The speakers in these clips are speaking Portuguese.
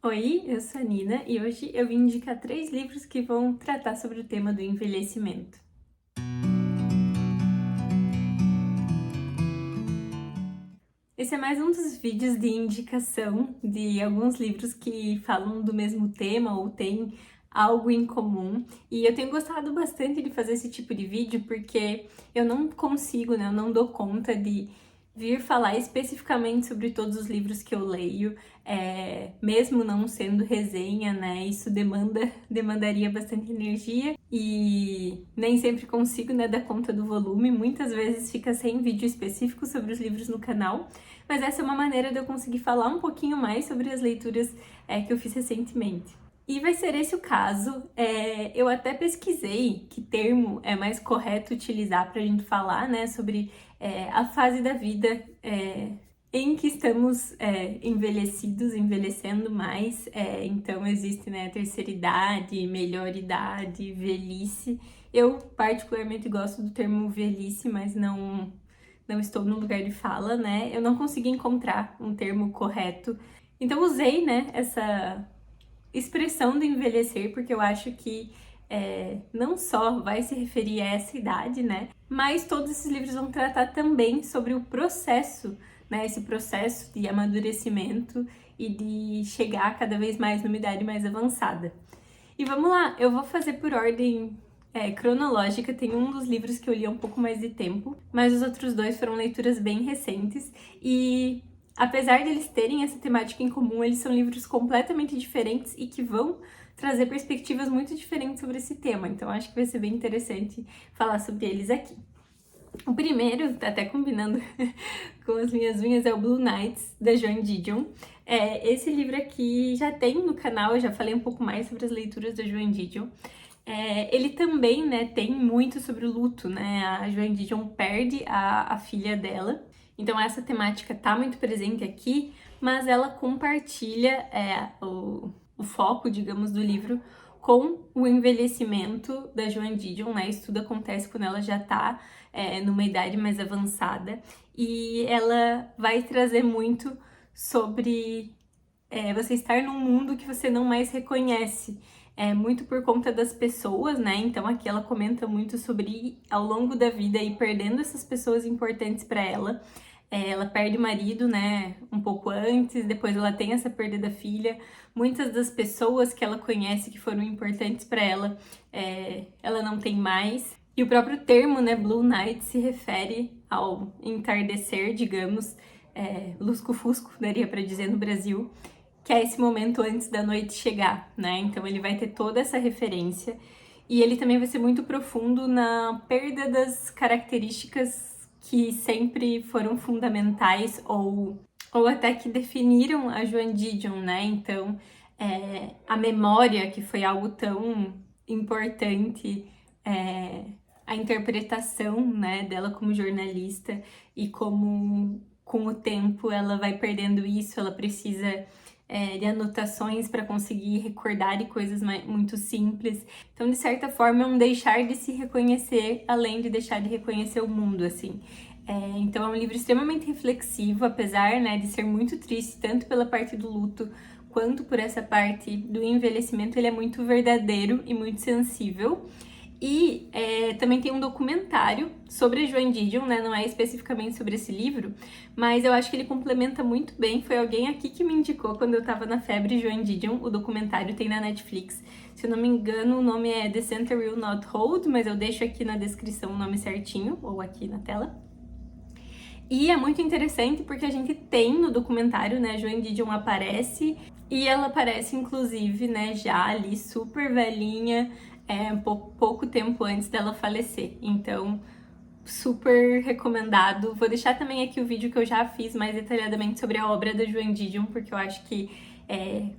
Oi, eu sou a Nina e hoje eu vim indicar 3 livros que vão tratar sobre o tema do envelhecimento. Esse é mais um dos vídeos de indicação de alguns livros que falam do mesmo tema ou têm algo em comum. E eu tenho gostado bastante de fazer esse tipo de vídeo porque eu não consigo, né? Eu não dou conta de vir falar especificamente sobre todos os livros que eu leio, mesmo não sendo resenha, né? Isso demandaria bastante energia e nem sempre consigo, né, dar conta do volume. Muitas vezes fica sem vídeo específico sobre os livros no canal, mas essa é uma maneira de eu conseguir falar um pouquinho mais sobre as leituras que eu fiz recentemente. E vai ser esse o caso. Eu até pesquisei que termo é mais correto utilizar para a gente falar, né, sobre a fase da vida em que estamos envelhecidos, envelhecendo mais. Então existe, né, terceira idade, melhor idade, velhice. Eu particularmente gosto do termo velhice, mas não estou no lugar de fala, né? Eu não consegui encontrar um termo correto. Então usei, né, essa expressão do envelhecer, porque eu acho que não só vai se referir a essa idade, né? Mas todos esses livros vão tratar também sobre o processo, né? Esse processo de amadurecimento e de chegar cada vez mais numa idade mais avançada. E vamos lá, eu vou fazer por ordem cronológica. Tem um dos livros que eu li há um pouco mais de tempo, mas os outros dois foram leituras bem recentes e apesar de eles terem essa temática em comum, eles são livros completamente diferentes e que vão trazer perspectivas muito diferentes sobre esse tema, então acho que vai ser bem interessante falar sobre eles aqui. O primeiro, tá até combinando com as minhas unhas, é o Blue Nights, da Joan Didion. Esse livro aqui já tem no canal, eu já falei um pouco mais sobre as leituras da Joan Didion. Ele também, né, tem muito sobre o luto, né? A Joan Didion perde a filha dela, então essa temática tá muito presente aqui, mas ela compartilha o foco, digamos, do livro com o envelhecimento da Joan Didion, né? Isso tudo acontece quando ela já tá numa idade mais avançada, e ela vai trazer muito sobre você estar num mundo que você não mais reconhece, muito por conta das pessoas, né? Então aqui ela comenta muito sobre ao longo da vida ir perdendo essas pessoas importantes para ela. Ela perde o marido, né, um pouco antes, depois ela tem essa perda da filha. Muitas das pessoas que ela conhece que foram importantes para ela, ela não tem mais. E o próprio termo, né, Blue Night, se refere ao entardecer, digamos, lusco-fusco, daria para dizer no Brasil, que é esse momento antes da noite chegar, né? Então ele vai ter toda essa referência e ele também vai ser muito profundo na perda das características que sempre foram fundamentais ou até que definiram a Joan Didion, né? Então a memória, que foi algo tão importante, a interpretação, né, dela como jornalista e como com o tempo ela vai perdendo isso, ela precisa de anotações para conseguir recordar de coisas muito simples. Então, de certa forma, é um deixar de se reconhecer, além de deixar de reconhecer o mundo, assim. Então, é um livro extremamente reflexivo, apesar, né, de ser muito triste, tanto pela parte do luto, quanto por essa parte do envelhecimento. Ele é muito verdadeiro e muito sensível. E também tem um documentário sobre a Joan Didion, né? Não é especificamente sobre esse livro, mas eu acho que ele complementa muito bem. Foi alguém aqui que me indicou quando eu tava na febre Joan Didion. O documentário tem na Netflix. Se eu não me engano, o nome é The Center Will Not Hold, mas eu deixo aqui na descrição o nome certinho, ou aqui na tela. E é muito interessante porque a gente tem no documentário, né, a Joan Didion aparece, e ela aparece, inclusive, né, já ali super velhinha, pouco tempo antes dela falecer. Então, super recomendado. Vou deixar também aqui o vídeo que eu já fiz mais detalhadamente sobre a obra da Joan Didion, porque eu acho que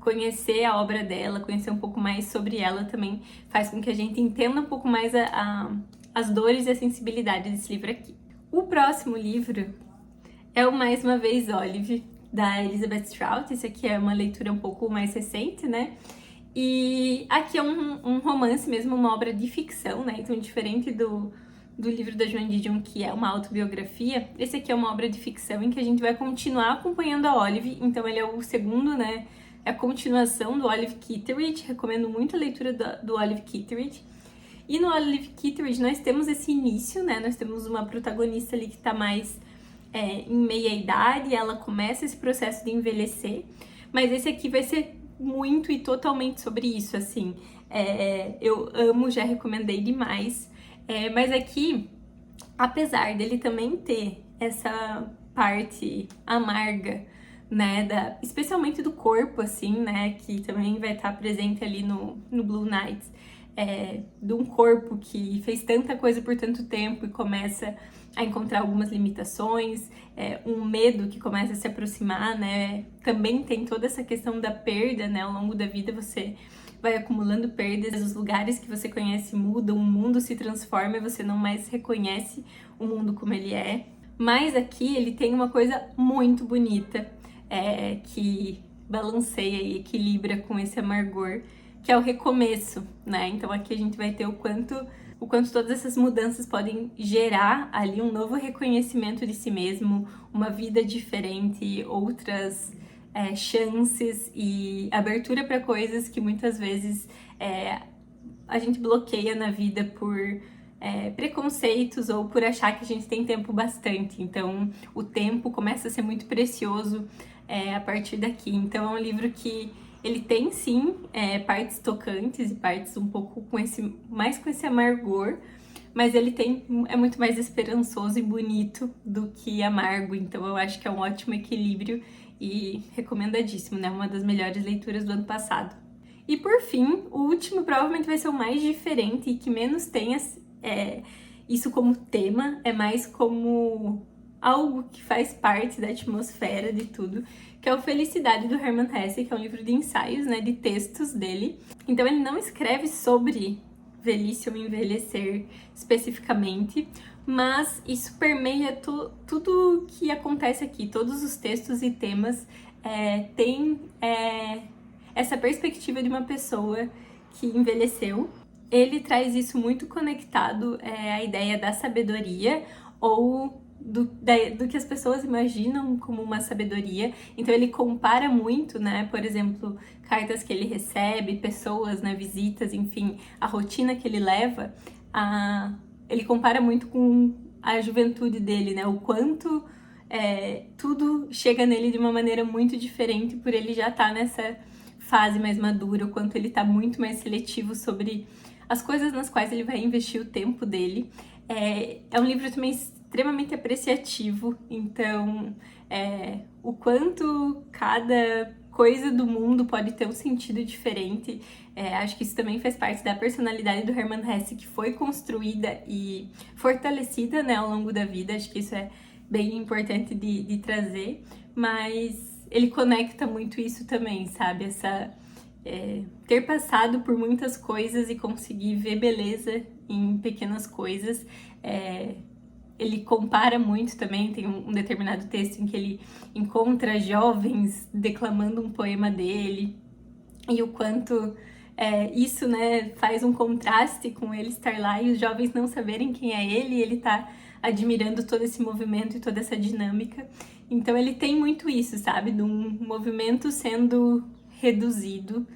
conhecer a obra dela, conhecer um pouco mais sobre ela também faz com que a gente entenda um pouco mais as dores e a sensibilidade desse livro aqui. O próximo livro é o Mais Uma Vez Olive, da Elizabeth Strout. Esse aqui é uma leitura um pouco mais recente, né? E aqui é um romance mesmo, uma obra de ficção, né? Então, diferente do livro da Joan Didion, que é uma autobiografia, esse aqui é uma obra de ficção em que a gente vai continuar acompanhando a Olive. Então, ele é o segundo, né, é a continuação do Olive Kitteridge, recomendo muito a leitura do Olive Kitteridge. E no Olive Kitteridge nós temos esse início, né? Nós temos uma protagonista ali que tá mais em meia idade, ela começa esse processo de envelhecer, mas esse aqui vai ser muito e totalmente sobre isso, assim. Eu amo, já recomendei demais, mas aqui, apesar dele também ter essa parte amarga, né, especialmente do corpo, assim, né, que também vai estar presente ali no Blue Nights, de um corpo que fez tanta coisa por tanto tempo e começa a encontrar algumas limitações, um medo que começa a se aproximar, né, também tem toda essa questão da perda, né, ao longo da vida você vai acumulando perdas, os lugares que você conhece mudam, o mundo se transforma e você não mais reconhece o mundo como ele é. Mas aqui ele tem uma coisa muito bonita, que balanceia e equilibra com esse amargor, que é o recomeço, né? Então aqui a gente vai ter o quanto todas essas mudanças podem gerar ali um novo reconhecimento de si mesmo, uma vida diferente, outras chances e abertura para coisas que muitas vezes a gente bloqueia na vida por preconceitos ou por achar que a gente tem tempo bastante. Então o tempo começa a ser muito precioso a partir daqui. Então é um livro que ele tem sim partes tocantes e partes um pouco mais com esse amargor, mas ele é muito mais esperançoso e bonito do que amargo, então eu acho que é um ótimo equilíbrio e recomendadíssimo, né? Uma das melhores leituras do ano passado. E por fim, o último provavelmente vai ser o mais diferente e que menos tem isso como tema, é mais como algo que faz parte da atmosfera de tudo, que é o Felicidade, do Hermann Hesse, que é um livro de ensaios, né, de textos dele. Então ele não escreve sobre velhice ou envelhecer especificamente, mas isso permeia tudo que acontece aqui, todos os textos e temas têm essa perspectiva de uma pessoa que envelheceu. Ele traz isso muito conectado à ideia da sabedoria ou do que as pessoas imaginam como uma sabedoria. Então ele compara muito, né, por exemplo, cartas que ele recebe, pessoas, né, visitas, enfim, a rotina que ele leva, ele compara muito com a juventude dele, né, o quanto tudo chega nele de uma maneira muito diferente por ele já estar nessa fase mais madura, o quanto ele está muito mais seletivo sobre as coisas nas quais ele vai investir o tempo dele. É um livro também extremamente apreciativo, então o quanto cada coisa do mundo pode ter um sentido diferente. Acho que isso também faz parte da personalidade do Hermann Hesse, que foi construída e fortalecida, né, ao longo da vida. Acho que isso é bem importante de trazer, mas ele conecta muito isso também, sabe? Ter passado por muitas coisas e conseguir ver beleza em pequenas coisas. Ele compara muito também, tem um determinado texto em que ele encontra jovens declamando um poema dele, e o quanto isso, né, faz um contraste com ele estar lá e os jovens não saberem quem é ele, e ele tá admirando todo esse movimento e toda essa dinâmica. Então ele tem muito isso, sabe, de um movimento sendo reduzido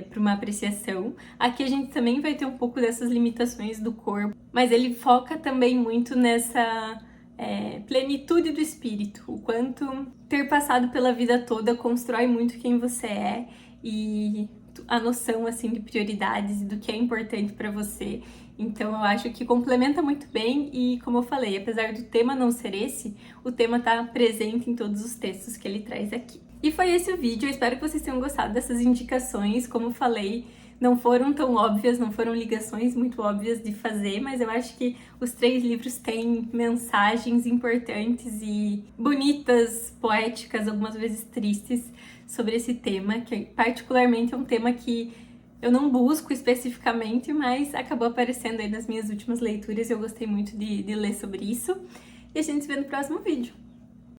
para uma apreciação. Aqui a gente também vai ter um pouco dessas limitações do corpo, mas ele foca também muito nessa plenitude do espírito, o quanto ter passado pela vida toda constrói muito quem você é e a noção assim de prioridades e do que é importante para você. Então eu acho que complementa muito bem e, como eu falei, apesar do tema não ser esse, o tema está presente em todos os textos que ele traz aqui. E foi esse o vídeo, eu espero que vocês tenham gostado dessas indicações. Como eu falei, não foram tão óbvias, não foram ligações muito óbvias de fazer, mas eu acho que os 3 livros têm mensagens importantes e bonitas, poéticas, algumas vezes tristes, sobre esse tema, que particularmente é um tema que eu não busco especificamente, mas acabou aparecendo aí nas minhas últimas leituras e eu gostei muito de ler sobre isso. E a gente se vê no próximo vídeo.